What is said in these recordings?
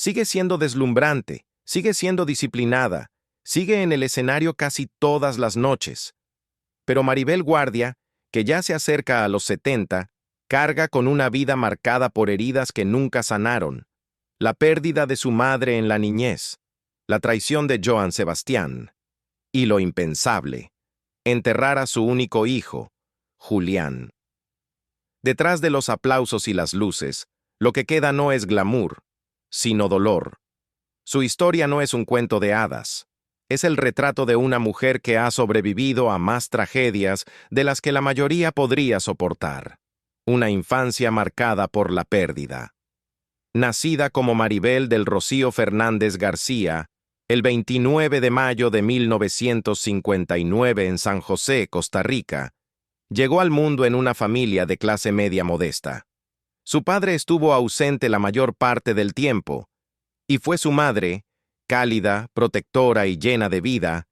Sigue siendo deslumbrante, sigue siendo disciplinada, sigue en el escenario casi todas las noches. Pero Maribel Guardia, que ya se acerca a los 70, carga con una vida marcada por heridas que nunca sanaron. La pérdida de su madre en la niñez, la traición de Joan Sebastián, y lo impensable, enterrar a su único hijo, Julián. Detrás de los aplausos y las luces, lo que queda no es glamour, sino dolor. Su historia no es un cuento de hadas. Es el retrato de una mujer que ha sobrevivido a más tragedias de las que la mayoría podría soportar. Una infancia marcada por la pérdida. Nacida como Maribel del Rocío Fernández García, el 29 de mayo de 1959 en San José, Costa Rica, llegó al mundo en una familia de clase media modesta. Su padre estuvo ausente la mayor parte del tiempo, y fue su madre, cálida, protectora y llena de vida,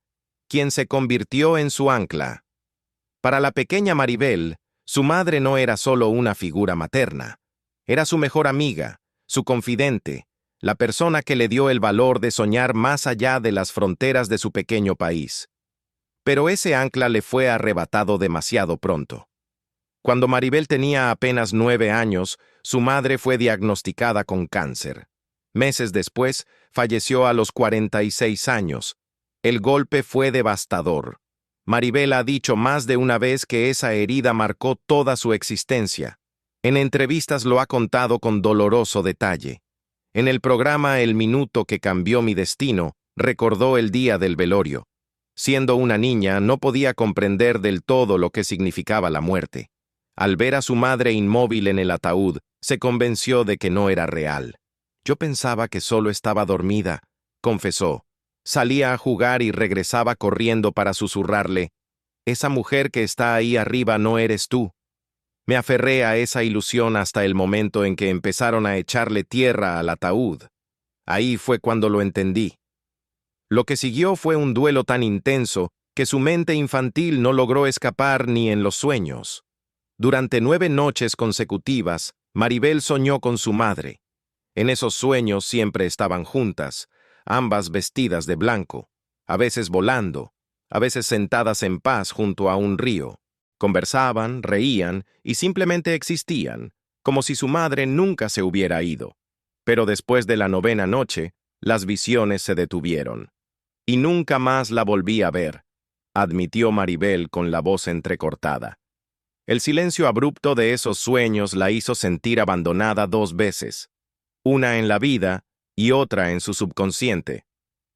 quien se convirtió en su ancla. Para la pequeña Maribel, su madre no era solo una figura materna, era su mejor amiga, su confidente, la persona que le dio el valor de soñar más allá de las fronteras de su pequeño país. Pero ese ancla le fue arrebatado demasiado pronto. Cuando Maribel tenía apenas 9 años, su madre fue diagnosticada con cáncer. Meses después, falleció a los 46 años. El golpe fue devastador. Maribel ha dicho más de una vez que esa herida marcó toda su existencia. En entrevistas lo ha contado con doloroso detalle. En el programa El minuto que cambió mi destino, recordó el día del velorio. Siendo una niña, no podía comprender del todo lo que significaba la muerte. Al ver a su madre inmóvil en el ataúd, se convenció de que no era real. Yo pensaba que solo estaba dormida, confesó. Salía a jugar y regresaba corriendo para susurrarle, «Esa mujer que está ahí arriba no eres tú». Me aferré a esa ilusión hasta el momento en que empezaron a echarle tierra al ataúd. Ahí fue cuando lo entendí. Lo que siguió fue un duelo tan intenso que su mente infantil no logró escapar ni en los sueños. Durante 9 noches consecutivas, Maribel soñó con su madre. En esos sueños siempre estaban juntas, ambas vestidas de blanco, a veces volando, a veces sentadas en paz junto a un río. Conversaban, reían y simplemente existían, como si su madre nunca se hubiera ido. Pero después de la 9ª noche, las visiones se detuvieron. Y nunca más la volví a ver, admitió Maribel con la voz entrecortada. El silencio abrupto de esos sueños la hizo sentir abandonada 2 veces, una en la vida y otra en su subconsciente.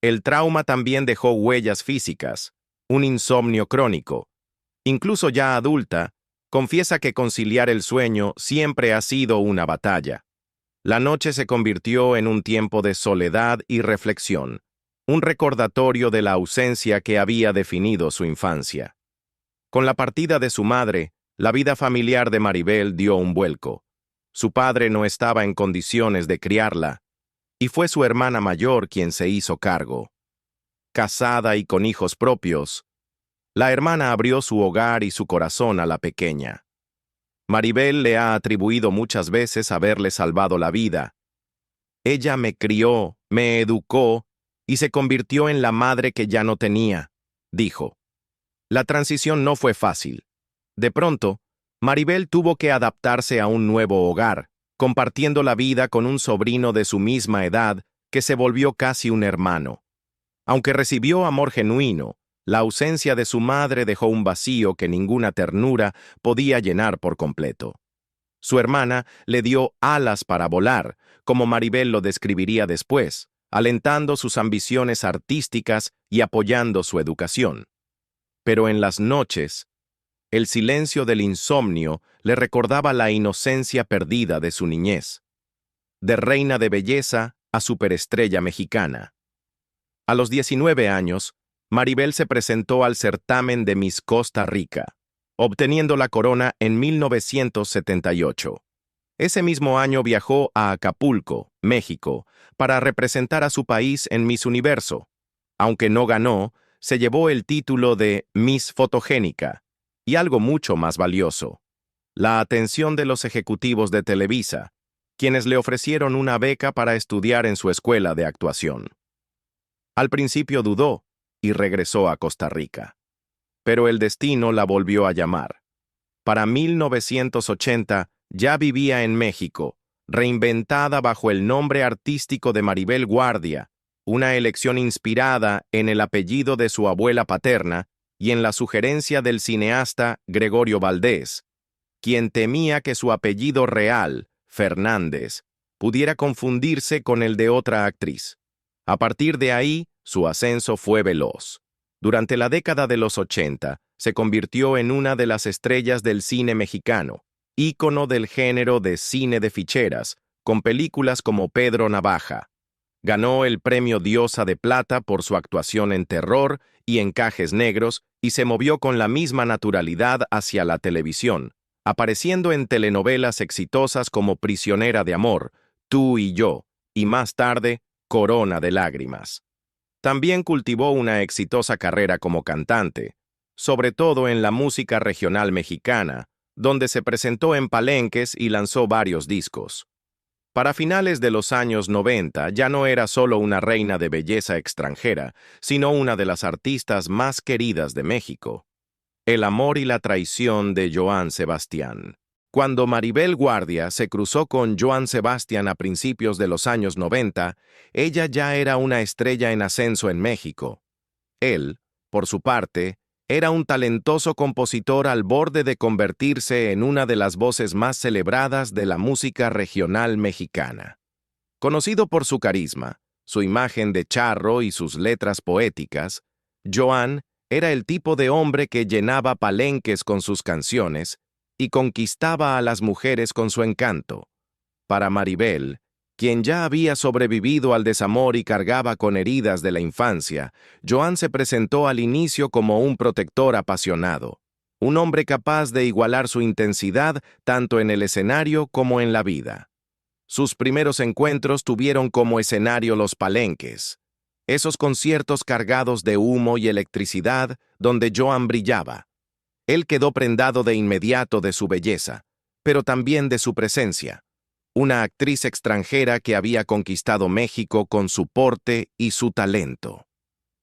El trauma también dejó huellas físicas, un insomnio crónico. Incluso ya adulta, confiesa que conciliar el sueño siempre ha sido una batalla. La noche se convirtió en un tiempo de soledad y reflexión, un recordatorio de la ausencia que había definido su infancia. Con la partida de su madre, la vida familiar de Maribel dio un vuelco. Su padre no estaba en condiciones de criarla, y fue su hermana mayor quien se hizo cargo. Casada y con hijos propios, la hermana abrió su hogar y su corazón a la pequeña. Maribel le ha atribuido muchas veces haberle salvado la vida. Ella me crió, me educó y se convirtió en la madre que ya no tenía, dijo. La transición no fue fácil. De pronto, Maribel tuvo que adaptarse a un nuevo hogar, compartiendo la vida con un sobrino de su misma edad que se volvió casi un hermano. Aunque recibió amor genuino, la ausencia de su madre dejó un vacío que ninguna ternura podía llenar por completo. Su hermana le dio alas para volar, como Maribel lo describiría después, alentando sus ambiciones artísticas y apoyando su educación. Pero en las noches, el silencio del insomnio le recordaba la inocencia perdida de su niñez. De reina de belleza a superestrella mexicana. A los 19 años, Maribel se presentó al certamen de Miss Costa Rica, obteniendo la corona en 1978. Ese mismo año viajó a Acapulco, México, para representar a su país en Miss Universo. Aunque no ganó, se llevó el título de Miss Fotogénica, y algo mucho más valioso, la atención de los ejecutivos de Televisa. quienes le ofrecieron una beca para estudiar en su escuela de actuación. Al principio dudó y regresó a Costa Rica. Pero el destino la volvió a llamar. Para 1980 ya vivía en México, reinventada bajo el nombre artístico de Maribel Guardia, una elección inspirada en el apellido de su abuela paterna y en la sugerencia del cineasta Gregorio Valdés, quien temía que su apellido real, Fernández, pudiera confundirse con el de otra actriz. A partir de ahí, su ascenso fue veloz. Durante la década de los 80, se convirtió en una de las estrellas del cine mexicano, ícono del género de cine de ficheras, con películas como Pedro Navaja. Ganó el premio Diosa de Plata por su actuación en Terror y Encajes Negros y se movió con la misma naturalidad hacia la televisión, apareciendo en telenovelas exitosas como Prisionera de Amor, Tú y Yo, y más tarde, Corona de Lágrimas. También cultivó una exitosa carrera como cantante, sobre todo en la música regional mexicana, donde se presentó en palenques y lanzó varios discos. Para finales de los años 90 ya no era solo una reina de belleza extranjera, sino una de las artistas más queridas de México. El amor y la traición de Joan Sebastián. Cuando Maribel Guardia se cruzó con Joan Sebastián a principios de los años 90, ella ya era una estrella en ascenso en México. Él, por su parte, era un talentoso compositor al borde de convertirse en una de las voces más celebradas de la música regional mexicana. Conocido por su carisma, su imagen de charro y sus letras poéticas, Joan era el tipo de hombre que llenaba palenques con sus canciones y conquistaba a las mujeres con su encanto. Para Maribel, quien ya había sobrevivido al desamor y cargaba con heridas de la infancia, Joan se presentó al inicio como un protector apasionado, un hombre capaz de igualar su intensidad tanto en el escenario como en la vida. Sus primeros encuentros tuvieron como escenario los palenques, esos conciertos cargados de humo y electricidad donde Joan brillaba. Él quedó prendado de inmediato de su belleza, pero también de su presencia. Una actriz extranjera que había conquistado México con su porte y su talento.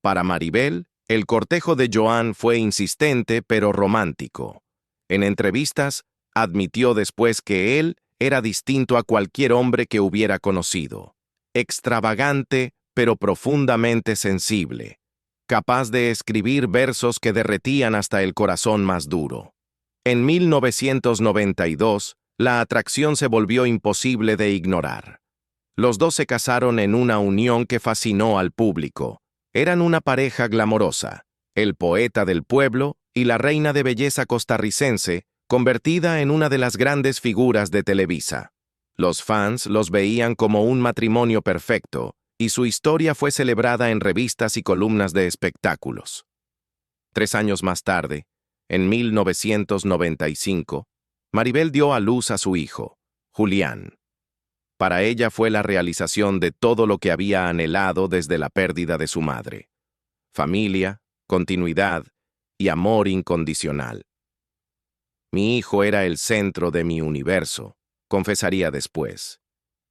Para Maribel, el cortejo de Joan fue insistente pero romántico. En entrevistas, admitió después que él era distinto a cualquier hombre que hubiera conocido. Extravagante, pero profundamente sensible. Capaz de escribir versos que derretían hasta el corazón más duro. En 1992, la atracción se volvió imposible de ignorar. Los dos se casaron en una unión que fascinó al público. Eran una pareja glamorosa, el poeta del pueblo y la reina de belleza costarricense, convertida en una de las grandes figuras de Televisa. Los fans los veían como un matrimonio perfecto, y su historia fue celebrada en revistas y columnas de espectáculos. 3 años más tarde, en 1995, Maribel dio a luz a su hijo, Julián. Para ella fue la realización de todo lo que había anhelado desde la pérdida de su madre. Familia, continuidad y amor incondicional. Mi hijo era el centro de mi universo, confesaría después.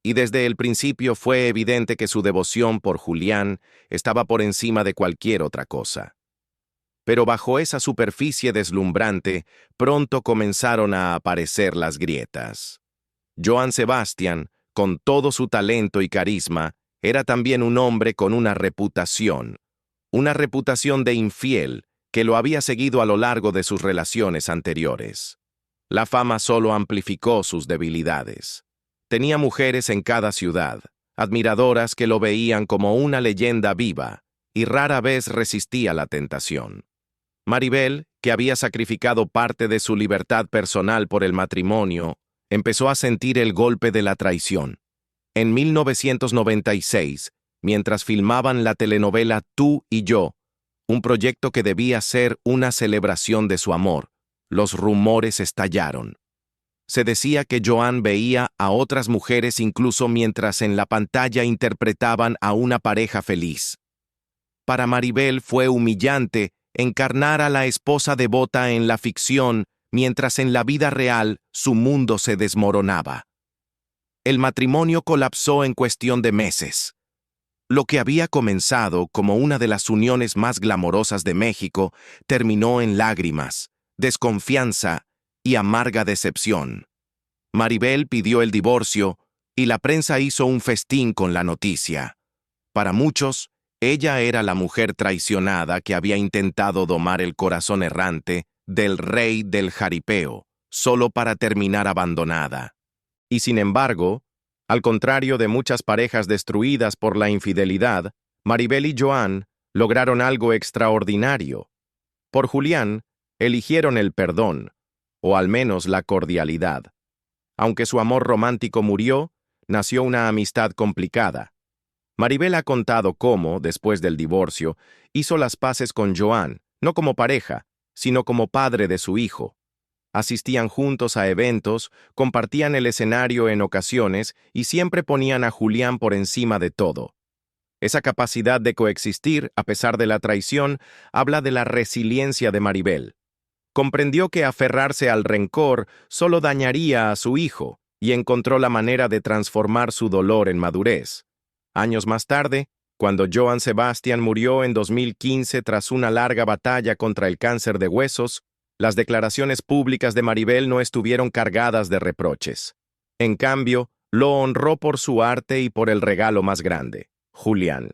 Y desde el principio fue evidente que su devoción por Julián estaba por encima de cualquier otra cosa. Pero bajo esa superficie deslumbrante, pronto comenzaron a aparecer las grietas. Joan Sebastián, con todo su talento y carisma, era también un hombre con una reputación de infiel que lo había seguido a lo largo de sus relaciones anteriores. La fama solo amplificó sus debilidades. Tenía mujeres en cada ciudad, admiradoras que lo veían como una leyenda viva, y rara vez resistía la tentación. Maribel, que había sacrificado parte de su libertad personal por el matrimonio, empezó a sentir el golpe de la traición. En 1996, mientras filmaban la telenovela Tú y Yo, un proyecto que debía ser una celebración de su amor, los rumores estallaron. Se decía que Joan veía a otras mujeres incluso mientras en la pantalla interpretaban a una pareja feliz. Para Maribel fue humillante encarnar a la esposa devota en la ficción mientras en la vida real su mundo se desmoronaba. El matrimonio colapsó en cuestión de meses. Lo que había comenzado como una de las uniones más glamorosas de México terminó en lágrimas, desconfianza y amarga decepción. Maribel pidió el divorcio y la prensa hizo un festín con la noticia. Para muchos, ella era la mujer traicionada que había intentado domar el corazón errante del rey del jaripeo, solo para terminar abandonada. Y sin embargo, al contrario de muchas parejas destruidas por la infidelidad, Maribel y Joan lograron algo extraordinario. Por Julián, eligieron el perdón, o al menos la cordialidad. Aunque su amor romántico murió, nació una amistad complicada. Maribel ha contado cómo, después del divorcio, hizo las paces con Joan, no como pareja, sino como padre de su hijo. Asistían juntos a eventos, compartían el escenario en ocasiones y siempre ponían a Julián por encima de todo. Esa capacidad de coexistir, a pesar de la traición, habla de la resiliencia de Maribel. Comprendió que aferrarse al rencor solo dañaría a su hijo y encontró la manera de transformar su dolor en madurez. Años más tarde, cuando Joan Sebastián murió en 2015 tras una larga batalla contra el cáncer de huesos, las declaraciones públicas de Maribel no estuvieron cargadas de reproches. En cambio, lo honró por su arte y por el regalo más grande, Julián.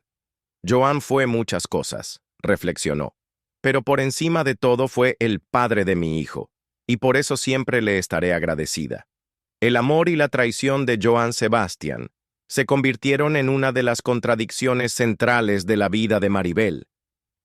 Joan fue muchas cosas, reflexionó, pero por encima de todo fue el padre de mi hijo, y por eso siempre le estaré agradecida. El amor y la traición de Joan Sebastián se convirtieron en una de las contradicciones centrales de la vida de Maribel.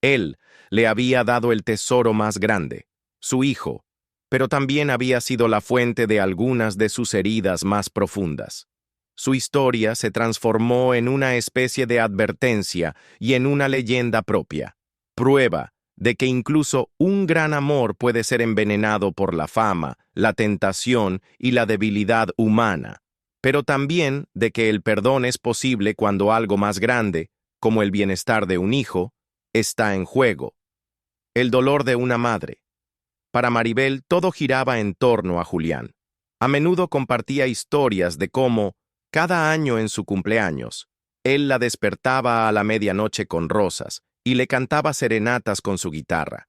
Él le había dado el tesoro más grande, su hijo, pero también había sido la fuente de algunas de sus heridas más profundas. Su historia se transformó en una especie de advertencia y en una leyenda propia, prueba de que incluso un gran amor puede ser envenenado por la fama, la tentación y la debilidad humana, pero también de que el perdón es posible cuando algo más grande, como el bienestar de un hijo, está en juego. El dolor de una madre. Para Maribel todo giraba en torno a Julián. A menudo compartía historias de cómo, cada año en su cumpleaños, él la despertaba a la medianoche con rosas y le cantaba serenatas con su guitarra.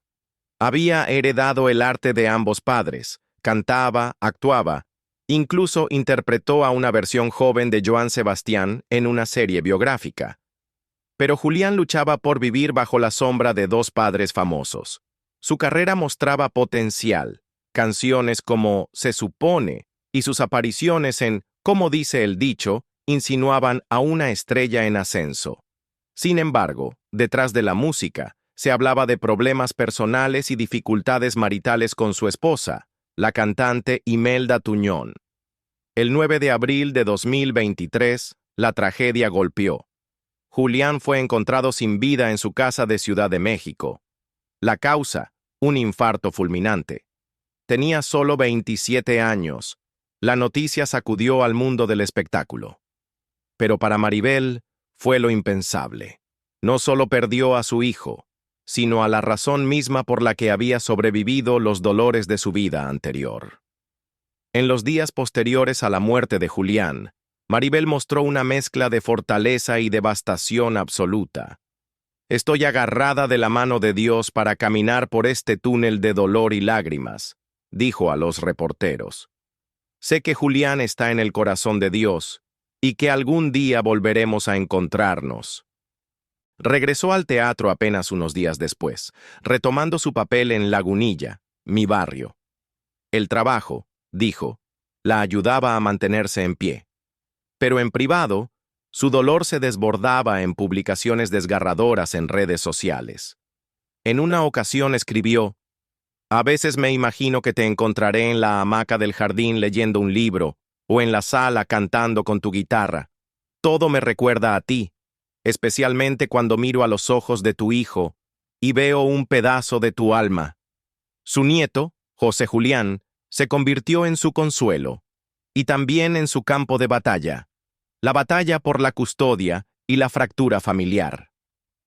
Había heredado el arte de ambos padres, cantaba, actuaba, incluso interpretó a una versión joven de Joan Sebastián en una serie biográfica. Pero Julián luchaba por vivir bajo la sombra de dos padres famosos. Su carrera mostraba potencial, canciones como Se supone y sus apariciones en Como dice el dicho insinuaban a una estrella en ascenso. Sin embargo, detrás de la música, se hablaba de problemas personales y dificultades maritales con su esposa, la cantante Imelda Tuñón. El 9 de abril de 2023, la tragedia golpeó. Julián fue encontrado sin vida en su casa de Ciudad de México. La causa, un infarto fulminante. Tenía solo 27 años. La noticia sacudió al mundo del espectáculo. Pero para Maribel fue lo impensable. No solo perdió a su hijo, sino a la razón misma por la que había sobrevivido los dolores de su vida anterior. En los días posteriores a la muerte de Julián, Maribel mostró una mezcla de fortaleza y devastación absoluta. Estoy agarrada de la mano de Dios para caminar por este túnel de dolor y lágrimas, dijo a los reporteros. Sé que Julián está en el corazón de Dios y que algún día volveremos a encontrarnos. Regresó al teatro apenas unos días después, retomando su papel en Lagunilla, mi barrio. El trabajo, dijo, la ayudaba a mantenerse en pie. Pero en privado, su dolor se desbordaba en publicaciones desgarradoras en redes sociales. En una ocasión escribió: "A veces me imagino que te encontraré en la hamaca del jardín leyendo un libro, o en la sala cantando con tu guitarra. Todo me recuerda a ti, especialmente cuando miro a los ojos de tu hijo y veo un pedazo de tu alma". Su nieto, José Julián, se convirtió en su consuelo, y también en su campo de batalla, la batalla por la custodia y la fractura familiar.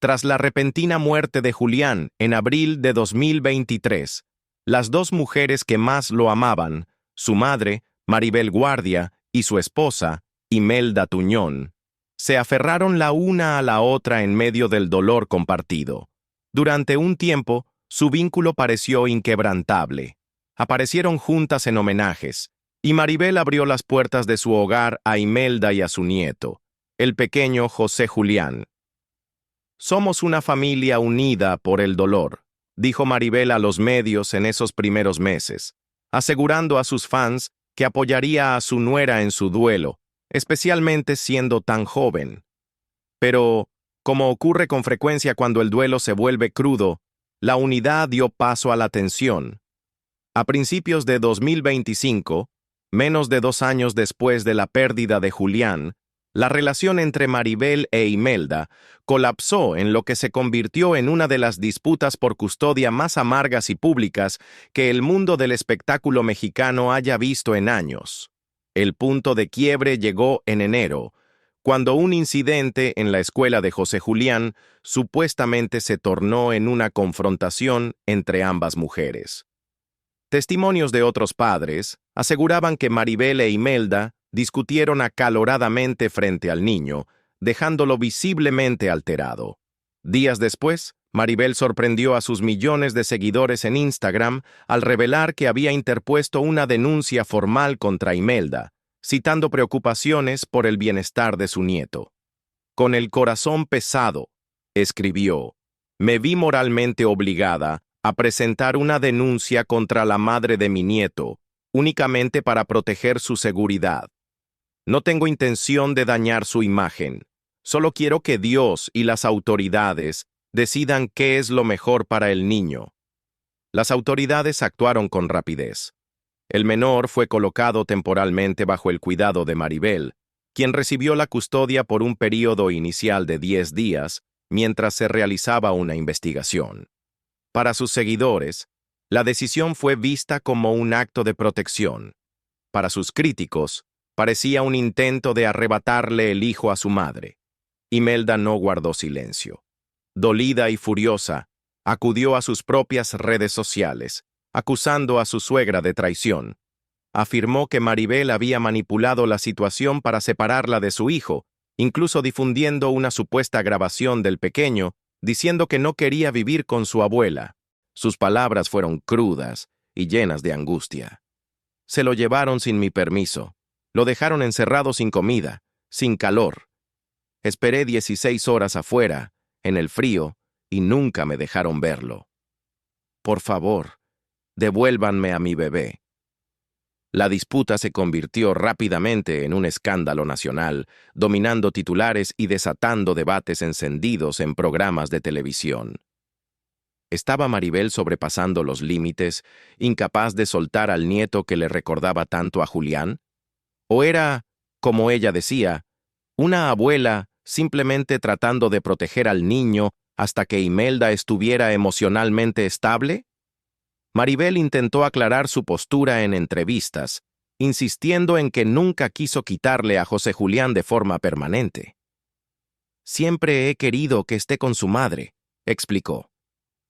Tras la repentina muerte de Julián en abril de 2023, las dos mujeres que más lo amaban, su madre, Maribel Guardia, y su esposa, Imelda Tuñón, se aferraron la una a la otra en medio del dolor compartido. Durante un tiempo, su vínculo pareció inquebrantable. Aparecieron juntas en homenajes, y Maribel abrió las puertas de su hogar a Imelda y a su nieto, el pequeño José Julián. «Somos una familia unida por el dolor», dijo Maribel a los medios en esos primeros meses, asegurando a sus fans que apoyaría a su nuera en su duelo, especialmente siendo tan joven. Pero, como ocurre con frecuencia cuando el duelo se vuelve crudo, la unidad dio paso a la tensión. A principios de 2025, menos de 2 años después de la pérdida de Julián, la relación entre Maribel e Imelda colapsó en lo que se convirtió en una de las disputas por custodia más amargas y públicas que el mundo del espectáculo mexicano haya visto en años. El punto de quiebre llegó en enero, cuando un incidente en la escuela de José Julián supuestamente se tornó en una confrontación entre ambas mujeres. Testimonios de otros padres aseguraban que Maribel e Imelda discutieron acaloradamente frente al niño, dejándolo visiblemente alterado. Días después, Maribel sorprendió a sus millones de seguidores en Instagram al revelar que había interpuesto una denuncia formal contra Imelda, citando preocupaciones por el bienestar de su nieto. «Con el corazón pesado», escribió, «me vi moralmente obligada a presentar una denuncia contra la madre de mi nieto, únicamente para proteger su seguridad. No tengo intención de dañar su imagen. Solo quiero que Dios y las autoridades decidan qué es lo mejor para el niño». Las autoridades actuaron con rapidez. El menor fue colocado temporalmente bajo el cuidado de Maribel, quien recibió la custodia por un período inicial de 10 días, mientras se realizaba una investigación. Para sus seguidores, la decisión fue vista como un acto de protección. Para sus críticos, parecía un intento de arrebatarle el hijo a su madre. Imelda no guardó silencio. Dolida y furiosa, acudió a sus propias redes sociales, acusando a su suegra de traición. Afirmó que Maribel había manipulado la situación para separarla de su hijo, incluso difundiendo una supuesta grabación del pequeño, diciendo que no quería vivir con su abuela. Sus palabras fueron crudas y llenas de angustia. «Se lo llevaron sin mi permiso. Lo dejaron encerrado sin comida, sin calor. Esperé 16 horas afuera, en el frío, y nunca me dejaron verlo. Por favor, devuélvanme a mi bebé». La disputa se convirtió rápidamente en un escándalo nacional, dominando titulares y desatando debates encendidos en programas de televisión. ¿Estaba Maribel sobrepasando los límites, incapaz de soltar al nieto que le recordaba tanto a Julián? ¿O era, como ella decía, una abuela simplemente tratando de proteger al niño hasta que Imelda estuviera emocionalmente estable? Maribel intentó aclarar su postura en entrevistas, insistiendo en que nunca quiso quitarle a José Julián de forma permanente. «Siempre he querido que esté con su madre», explicó.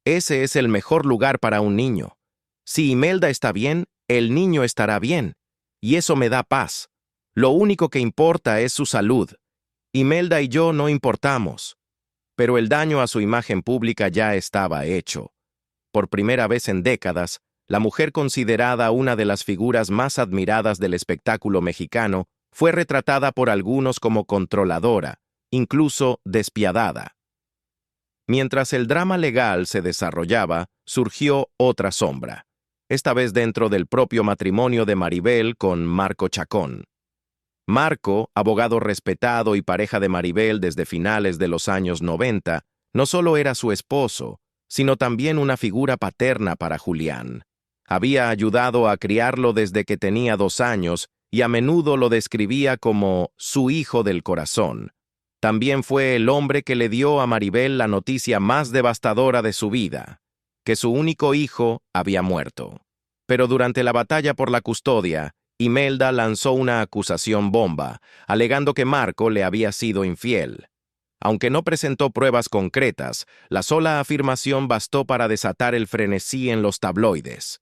«Ese es el mejor lugar para un niño. Si Imelda está bien, el niño estará bien, y eso me da paz. Lo único que importa es su salud. Imelda y yo no importamos». Pero el daño a su imagen pública ya estaba hecho. Por primera vez en décadas, la mujer considerada una de las figuras más admiradas del espectáculo mexicano fue retratada por algunos como controladora, incluso despiadada. Mientras el drama legal se desarrollaba, surgió otra sombra, esta vez dentro del propio matrimonio de Maribel con Marco Chacón. Marco, abogado respetado y pareja de Maribel desde finales de los años 90, no solo era su esposo, sino también una figura paterna para Julián. Había ayudado a criarlo desde que tenía 2 años y a menudo lo describía como su hijo del corazón. También fue el hombre que le dio a Maribel la noticia más devastadora de su vida, que su único hijo había muerto. Pero durante la batalla por la custodia, Imelda lanzó una acusación bomba, alegando que Marco le había sido infiel. Aunque no presentó pruebas concretas, la sola afirmación bastó para desatar el frenesí en los tabloides.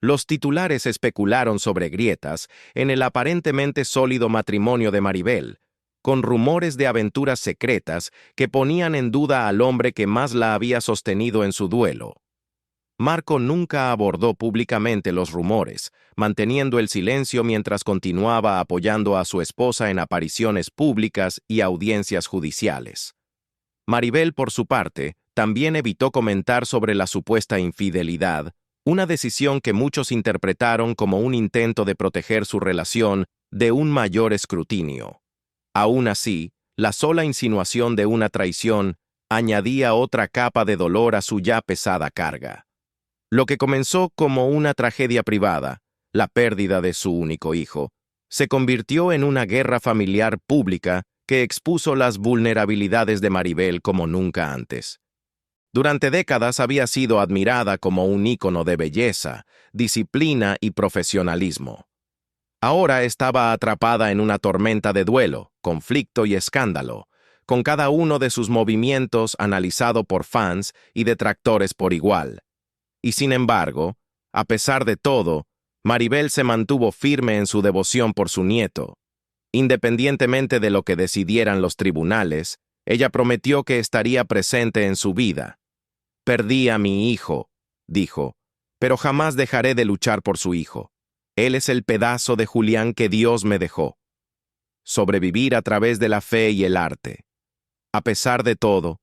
Los titulares especularon sobre grietas en el aparentemente sólido matrimonio de Maribel, con rumores de aventuras secretas que ponían en duda al hombre que más la había sostenido en su duelo. Marco nunca abordó públicamente los rumores, manteniendo el silencio mientras continuaba apoyando a su esposa en apariciones públicas y audiencias judiciales. Maribel, por su parte, también evitó comentar sobre la supuesta infidelidad, una decisión que muchos interpretaron como un intento de proteger su relación de un mayor escrutinio. Aún así, la sola insinuación de una traición añadía otra capa de dolor a su ya pesada carga. Lo que comenzó como una tragedia privada, la pérdida de su único hijo, se convirtió en una guerra familiar pública que expuso las vulnerabilidades de Maribel como nunca antes. Durante décadas había sido admirada como un ícono de belleza, disciplina y profesionalismo. Ahora estaba atrapada en una tormenta de duelo, conflicto y escándalo, con cada uno de sus movimientos analizado por fans y detractores por igual. Y sin embargo, a pesar de todo, Maribel se mantuvo firme en su devoción por su nieto. Independientemente de lo que decidieran los tribunales, ella prometió que estaría presente en su vida. «Perdí a mi hijo», dijo, «pero jamás dejaré de luchar por su hijo. Él es el pedazo de Julián que Dios me dejó. Sobrevivir a través de la fe y el arte». A pesar de todo,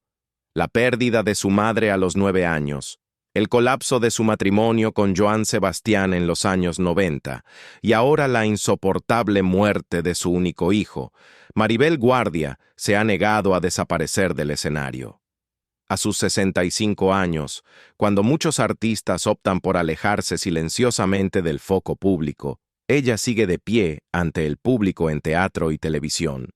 la pérdida de su madre a los 9 años, el colapso de su matrimonio con Joan Sebastián en los años 90 y ahora la insoportable muerte de su único hijo, Maribel Guardia se ha negado a desaparecer del escenario. A sus 65 años, cuando muchos artistas optan por alejarse silenciosamente del foco público, ella sigue de pie ante el público en teatro y televisión.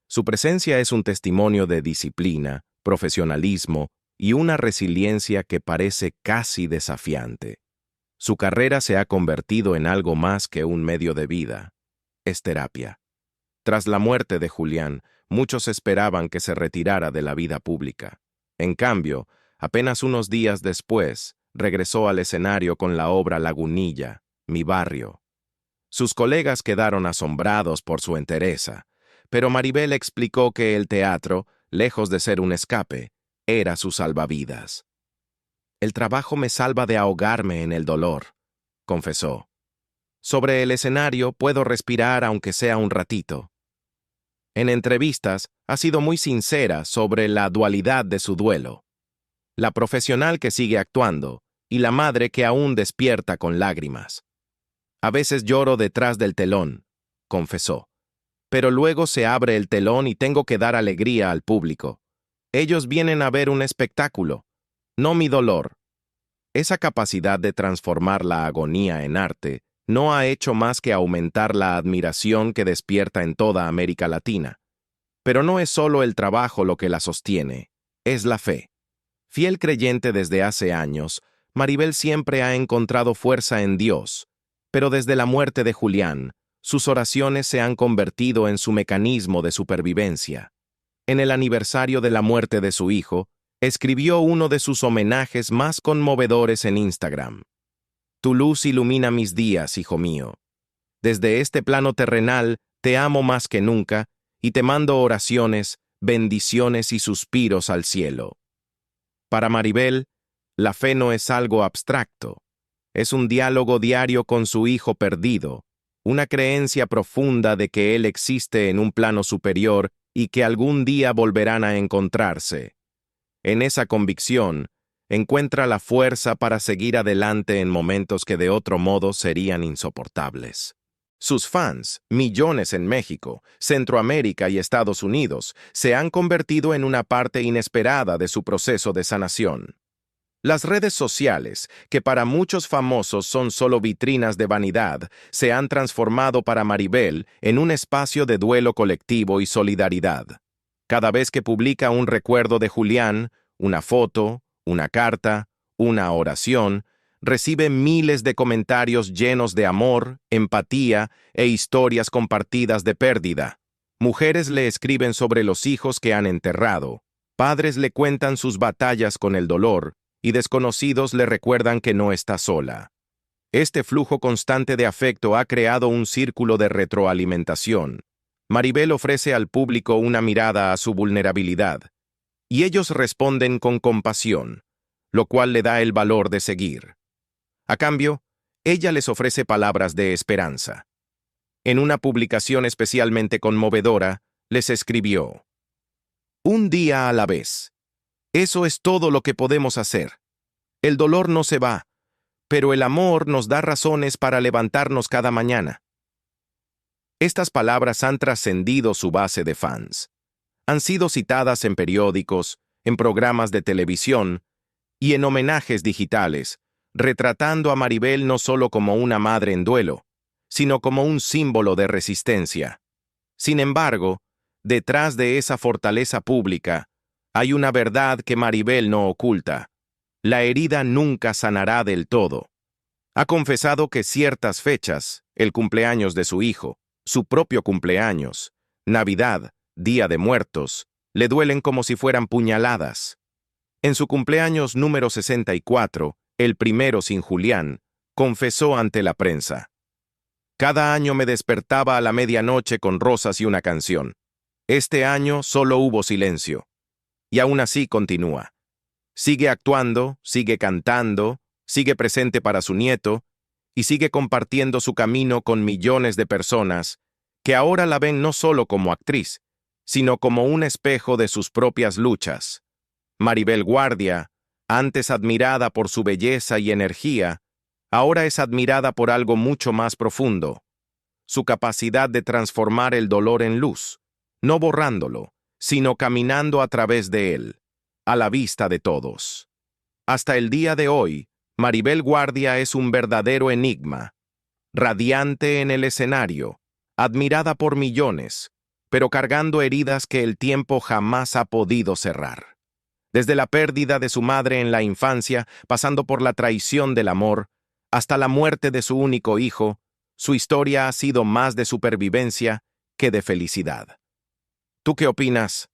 Su presencia es un testimonio de disciplina, profesionalismo y una resiliencia que parece casi desafiante. Su carrera se ha convertido en algo más que un medio de vida. Es terapia. Tras la muerte de Julián, muchos esperaban que se retirara de la vida pública. En cambio, apenas unos días después, regresó al escenario con la obra Lagunilla, Mi barrio. Sus colegas quedaron asombrados por su entereza, pero Maribel explicó que el teatro, lejos de ser un escape, era su salvavidas. «El trabajo me salva de ahogarme en el dolor», confesó. «Sobre el escenario puedo respirar aunque sea un ratito». En entrevistas, ha sido muy sincera sobre la dualidad de su duelo. La profesional que sigue actuando y la madre que aún despierta con lágrimas. «A veces lloro detrás del telón», confesó. «Pero luego se abre el telón y tengo que dar alegría al público. Ellos vienen a ver un espectáculo, no mi dolor». Esa capacidad de transformar la agonía en arte no ha hecho más que aumentar la admiración que despierta en toda América Latina. Pero no es solo el trabajo lo que la sostiene, es la fe. Fiel creyente desde hace años, Maribel siempre ha encontrado fuerza en Dios, pero desde la muerte de Julián, sus oraciones se han convertido en su mecanismo de supervivencia. En el aniversario de la muerte de su hijo, escribió uno de sus homenajes más conmovedores en Instagram. «Tu luz ilumina mis días, hijo mío. Desde este plano terrenal te amo más que nunca y te mando oraciones, bendiciones y suspiros al cielo». Para Maribel, la fe no es algo abstracto. Es un diálogo diario con su hijo perdido, una creencia profunda de que él existe en un plano superior y que algún día volverán a encontrarse. En esa convicción, encuentra la fuerza para seguir adelante en momentos que de otro modo serían insoportables. Sus fans, millones en México, Centroamérica y Estados Unidos, se han convertido en una parte inesperada de su proceso de sanación. Las redes sociales, que para muchos famosos son solo vitrinas de vanidad, se han transformado para Maribel en un espacio de duelo colectivo y solidaridad. Cada vez que publica un recuerdo de Julián, una foto, una carta, una oración, recibe miles de comentarios llenos de amor, empatía e historias compartidas de pérdida. Mujeres le escriben sobre los hijos que han enterrado, padres le cuentan sus batallas con el dolor, y desconocidos le recuerdan que no está sola. Este flujo constante de afecto ha creado un círculo de retroalimentación. Maribel ofrece al público una mirada a su vulnerabilidad, y ellos responden con compasión, lo cual le da el valor de seguir. A cambio, ella les ofrece palabras de esperanza. En una publicación especialmente conmovedora, les escribió: "Un día a la vez. Eso es todo lo que podemos hacer. El dolor no se va, pero el amor nos da razones para levantarnos cada mañana". Estas palabras han trascendido su base de fans. Han sido citadas en periódicos, en programas de televisión y en homenajes digitales, retratando a Maribel no solo como una madre en duelo, sino como un símbolo de resistencia. Sin embargo, detrás de esa fortaleza pública, hay una verdad que Maribel no oculta. La herida nunca sanará del todo. Ha confesado que ciertas fechas, el cumpleaños de su hijo, su propio cumpleaños, Navidad, Día de Muertos, le duelen como si fueran puñaladas. En su cumpleaños número 64, el primero sin Julián, confesó ante la prensa: "Cada año me despertaba a la medianoche con rosas y una canción. Este año solo hubo silencio". Y aún así continúa. Sigue actuando, sigue cantando, sigue presente para su nieto, y sigue compartiendo su camino con millones de personas que ahora la ven no solo como actriz, sino como un espejo de sus propias luchas. Maribel Guardia, antes admirada por su belleza y energía, ahora es admirada por algo mucho más profundo: su capacidad de transformar el dolor en luz, no borrándolo, sino caminando a través de él, a la vista de todos. Hasta el día de hoy, Maribel Guardia es un verdadero enigma, radiante en el escenario, admirada por millones, pero cargando heridas que el tiempo jamás ha podido cerrar. Desde la pérdida de su madre en la infancia, pasando por la traición del amor, hasta la muerte de su único hijo, su historia ha sido más de supervivencia que de felicidad. ¿Tú qué opinas?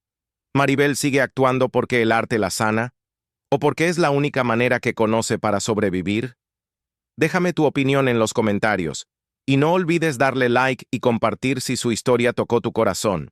¿Maribel sigue actuando porque el arte la sana? ¿O porque es la única manera que conoce para sobrevivir? Déjame tu opinión en los comentarios, y no olvides darle like y compartir si su historia tocó tu corazón.